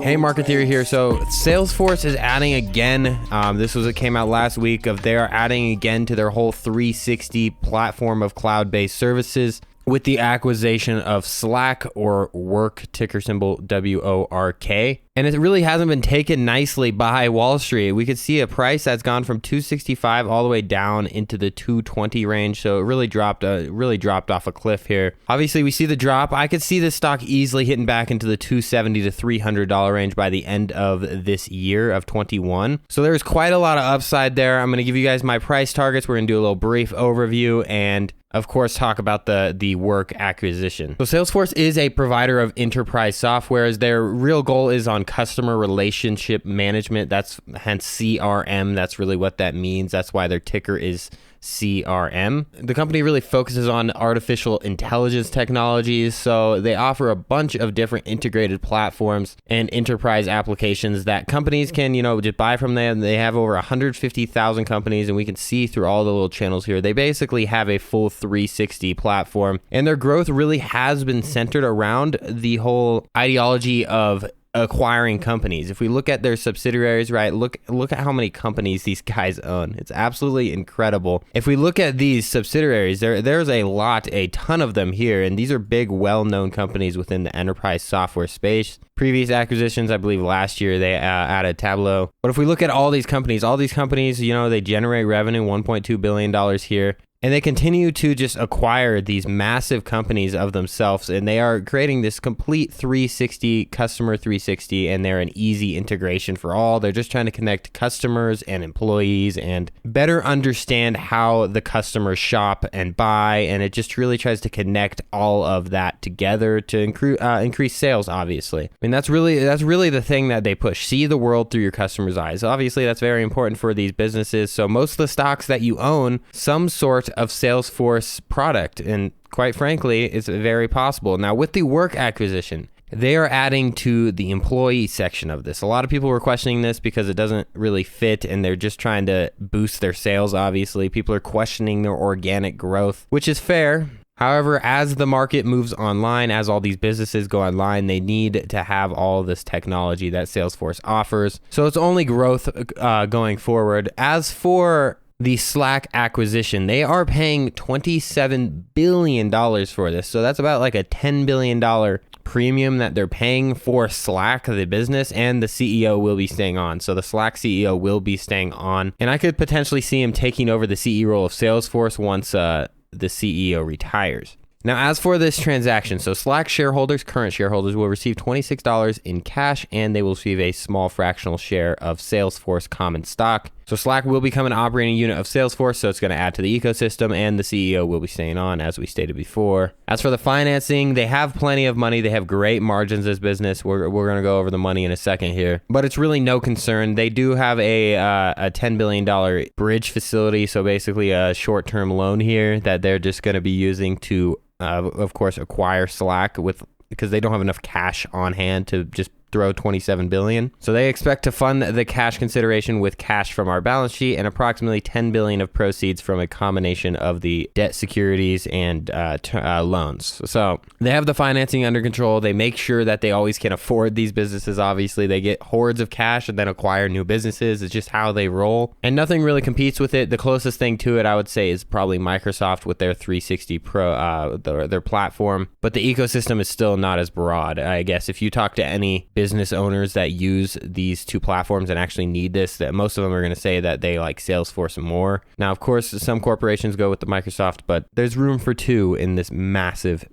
Hey, Market Theory here. So Salesforce is adding again. It came out last week of they are adding again to their whole 360 platform of cloud-based services with the acquisition of Slack, or Work, ticker symbol WORK. And it really hasn't been taken nicely by Wall Street. We could see a price that's gone from 265 all the way down into the 220 range. So it really dropped off a cliff here. Obviously, we see the drop. I could see this stock easily hitting back into the $270 to $300 range by the end of this year of 21. So there's quite a lot of upside there. I'm going to give you guys my price targets. We're going to do a little brief overview and of course, talk about the Work acquisition. So Salesforce is a provider of enterprise software, as their real goal is on customer relationship management. That's hence CRM. That's really what that means. That's why their ticker is CRM. The company really focuses on artificial intelligence technologies, so they offer a bunch of different integrated platforms and enterprise applications that companies can, just buy from them. They have over 150,000 companies, and we can see through all the little channels here. They basically have a full 360 platform, and their growth really has been centered around the whole ideology of acquiring companies. If we look at their subsidiaries, right, look at how many companies these guys own. It's absolutely incredible. If we look at these subsidiaries, there's a ton of them here, and these are big, well-known companies within the enterprise software space. Previous acquisitions, I believe last year they added Tableau. But if we look at all these companies, they generate revenue, $1.2 billion here. And they continue to just acquire these massive companies of themselves, and they are creating this complete 360, customer 360, and they're an easy integration for all. They're just trying to connect customers and employees and better understand how the customers shop and buy, and it just really tries to connect all of that together to increase sales, obviously. I mean, that's really the thing that they push. See the world through your customers' eyes. Obviously, that's very important for these businesses, so most of the stocks that you own, some sort of Salesforce product, and quite frankly, it's very possible. Now, with the Work acquisition, they are adding to the employee section of this. A lot of people were questioning this because it doesn't really fit, and they're just trying to boost their sales, obviously. People are questioning their organic growth, which is fair. However, as the market moves online, as all these businesses go online, they need to have all this technology that Salesforce offers. So it's only growth going forward. As for the Slack acquisition, they are paying $27 billion for this. So that's about like a $10 billion premium that they're paying for Slack, the business, and the CEO will be staying on. So the Slack CEO will be staying on. And I could potentially see him taking over the CEO role of Salesforce once the CEO retires. Now, as for this transaction, so Slack shareholders, current shareholders, will receive $26 in cash, and they will receive a small fractional share of Salesforce common stock. So Slack will become an operating unit of Salesforce, so it's going to add to the ecosystem, and the CEO will be staying on, as we stated before. As for the financing, they have plenty of money. They have great margins as business. We're going to go over the money in a second here, but it's really no concern. They do have a $10 billion bridge facility, so basically a short-term loan here that they're just going to be using to, of course, acquire Slack because they don't have enough cash on hand to just throw $27 billion. So they expect to fund the cash consideration with cash from our balance sheet and approximately $10 billion of proceeds from a combination of the debt securities and loans. So they have the financing under control. They make sure that they always can afford these businesses. Obviously, they get hordes of cash and then acquire new businesses. It's just how they roll, and nothing really competes with it. The closest thing to it, I would say, is probably Microsoft with their 360 Pro, their platform. But the ecosystem is still not as broad. I guess if you talk to any business owners that use these two platforms and actually need this, that most of them are going to say that they like Salesforce more. Now, of course, some corporations go with the Microsoft, but there's room for two in this massive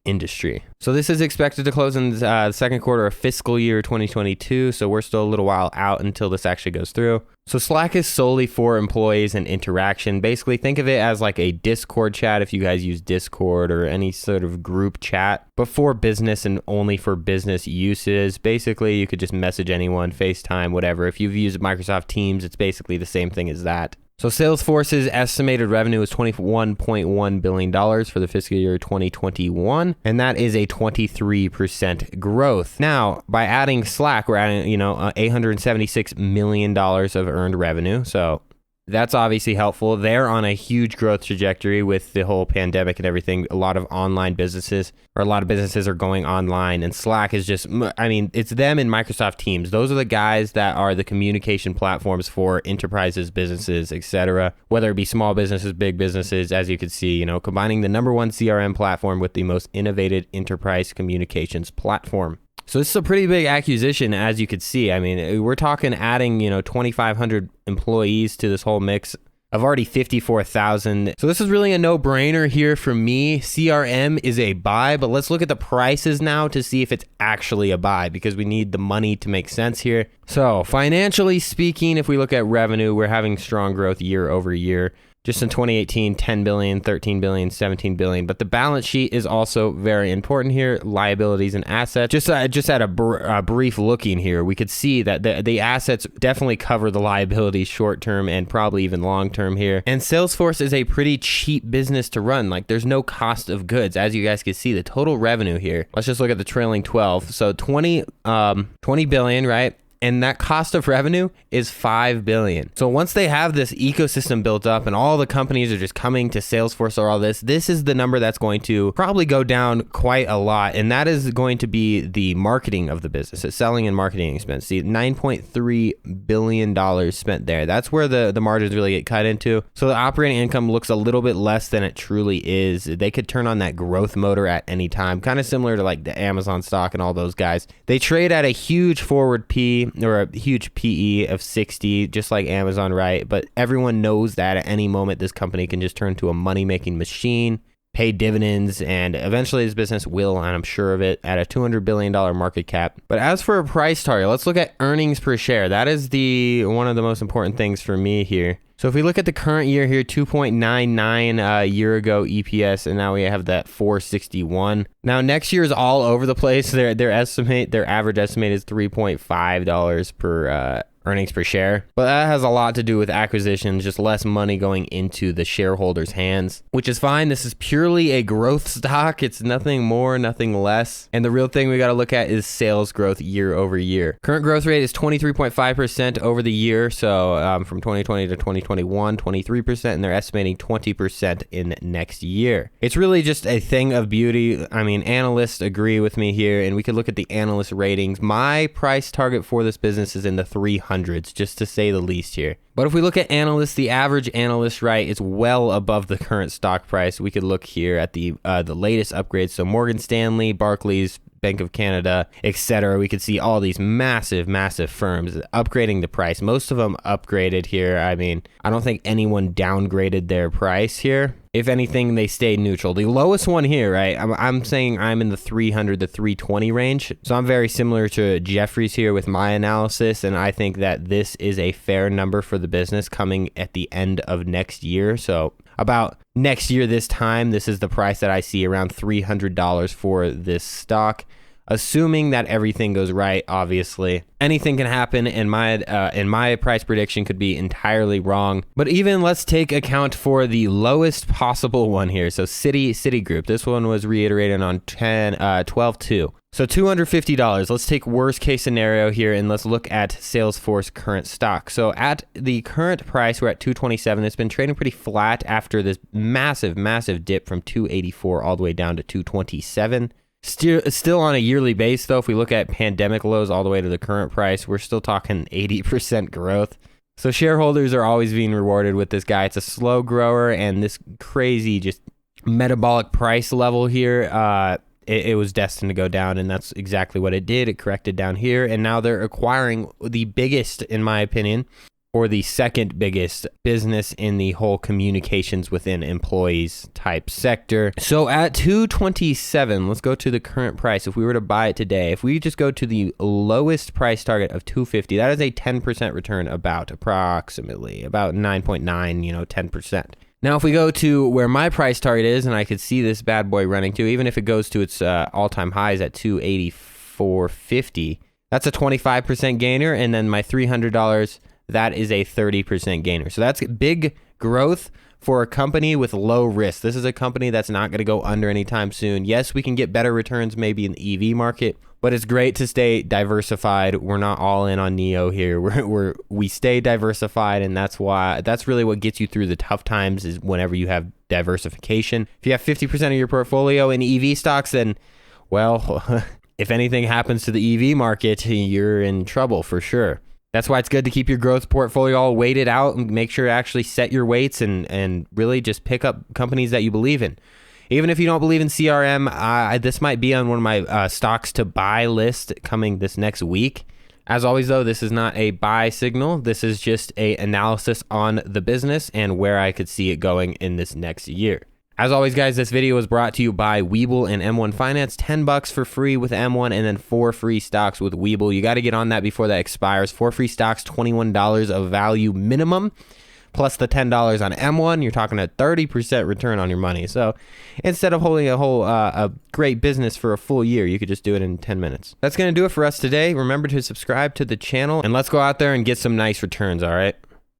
industry. So this is expected to close in the second quarter of fiscal year 2022. So we're still a little while out until this actually goes through. So Slack is solely for employees and interaction. Basically, think of it as like a Discord chat if you guys use Discord or any sort of group chat, but for business and only for business uses. Basically, you could just message anyone, FaceTime, whatever. If you've used Microsoft Teams, it's basically the same thing as that. So Salesforce's estimated revenue is $21.1 billion for the fiscal year 2021, and that is a 23% growth. Now, by adding Slack, we're adding, $876 million of earned revenue. So That's obviously helpful. They're on a huge growth trajectory with the whole pandemic and everything. A lot of online businesses, or a lot of businesses are going online, and Slack is just, I mean, it's them and Microsoft Teams. Those are the guys that are the communication platforms for enterprises, businesses, etc. Whether it be small businesses, big businesses, as you can see, you know, combining the #1 CRM platform with the most innovative enterprise communications platform. So this is a pretty big acquisition, as you could see. I mean, we're talking adding, you know, 2,500 employees to this whole mix of already 54,000. So this is really a no-brainer here for me. CRM is a buy, but let's look at the prices now to see if it's actually a buy, because we need the money to make sense here. So financially speaking, if we look at revenue, we're having strong growth year over year. Just in 2018, 10 billion, 13 billion, 17 billion. But the balance sheet is also very important here. Liabilities and assets. Just at a brief looking here, we could see that the assets definitely cover the liabilities short term and probably even long term here. And Salesforce is a pretty cheap business to run. Like, there's no cost of goods. As you guys can see, the total revenue here. Let's just look at the trailing 12. So 20 billion, right? And that cost of revenue is 5 billion. So once they have this ecosystem built up and all the companies are just coming to Salesforce or all this is the number that's going to probably go down quite a lot. And that is going to be the marketing of the business. It's selling and marketing expense. See, $9.3 billion spent there. That's where the margins really get cut into. So the operating income looks a little bit less than it truly is. They could turn on that growth motor at any time, kind of similar to like the Amazon stock and all those guys. They trade at a huge forward P, or a huge PE of 60, just like Amazon, right? But everyone knows that at any moment, this company can just turn to a money-making machine, pay dividends, and eventually this business will, and I'm sure of it, at a $200 billion market cap. But as for a price target, let's look at earnings per share. That is one of the most important things for me here. So if we look at the current year here, 2.99 year ago EPS, and now we have that 461. Now next year is all over the place. Their average estimate is $3.5 per earnings per share. But that has a lot to do with acquisitions, just less money going into the shareholders' hands, which is fine. This is purely a growth stock. It's nothing more, nothing less. And the real thing we got to look at is sales growth year over year. Current growth rate is 23.5% over the year. So from 2020 to 2021, 23%, and they're estimating 20% in next year. It's really just a thing of beauty. I mean, analysts agree with me here, and we could look at the analyst ratings. My price target for this business is in the 300s, just to say the least here. But if we look at analysts, the average analyst, right, is well above the current stock price. We could look here at the latest upgrades. So Morgan Stanley, Barclays, Bank of Canada, etc. We could see all these massive firms upgrading the price. Most of them upgraded here. I mean, I don't think anyone downgraded their price here. If anything, they stayed neutral. The lowest one here, right? I'm saying I'm in the 300 to 320 range. So I'm very similar to Jeffries here with my analysis. And I think that this is a fair number for the business coming at the end of next year. So about next year this time, this is the price that I see, around $300 for this stock. Assuming that everything goes right, obviously. Anything can happen, and my price prediction could be entirely wrong. But even let's take account for the lowest possible one here. So Citigroup, this one was reiterated on 12/2. So $250. Let's take worst case scenario here, and let's look at Salesforce current stock. So at the current price, we're at 227. It's been trading pretty flat after this massive dip from 284 all the way down to 227. Still on a yearly base, though, if we look at pandemic lows all the way to the current price, we're still talking 80% growth. So shareholders are always being rewarded with this guy. It's a slow grower, and this crazy just metabolic price level here, it was destined to go down, and that's exactly what it did. It corrected down here, and now they're acquiring the biggest, in my opinion, or the second biggest business in the whole communications within employees type sector. So at 227, let's go to the current price. If we were to buy it today, if we just go to the lowest price target of 250, that is a 10% return, approximately about 9.9, 10%. Now, if we go to where my price target is, and I could see this bad boy running to, even if it goes to its all-time highs at 284.50, that's a 25% gainer, and then my $300, that is a 30% gainer. So that's big growth for a company with low risk. This is a company that's not going to go under anytime soon. Yes, we can get better returns maybe in the EV market, But it's great to stay diversified. We're not all in on Neo here. We stay diversified, and that's really what gets you through the tough times is whenever you have diversification. If you have 50% of your portfolio in EV stocks, then, well, if anything happens to the EV market, you're in trouble for sure. That's why it's good to keep your growth portfolio all weighted out and make sure to actually set your weights and really just pick up companies that you believe in. Even if you don't believe in CRM, this might be on one of my stocks to buy list coming this next week. As always, though, this is not a buy signal. This is just an analysis on the business and where I could see it going in this next year. As always, guys, this video is brought to you by Webull and M1 Finance. $10 for free with M1 and then 4 free stocks with Webull. You got to get on that before that expires. 4 free stocks, $21 of value minimum. Plus the $10 on M1, you're talking a 30% return on your money. So instead of holding a great business for a full year, you could just do it in 10 minutes. That's going to do it for us today. Remember to subscribe to the channel, and let's go out there and get some nice returns, all right?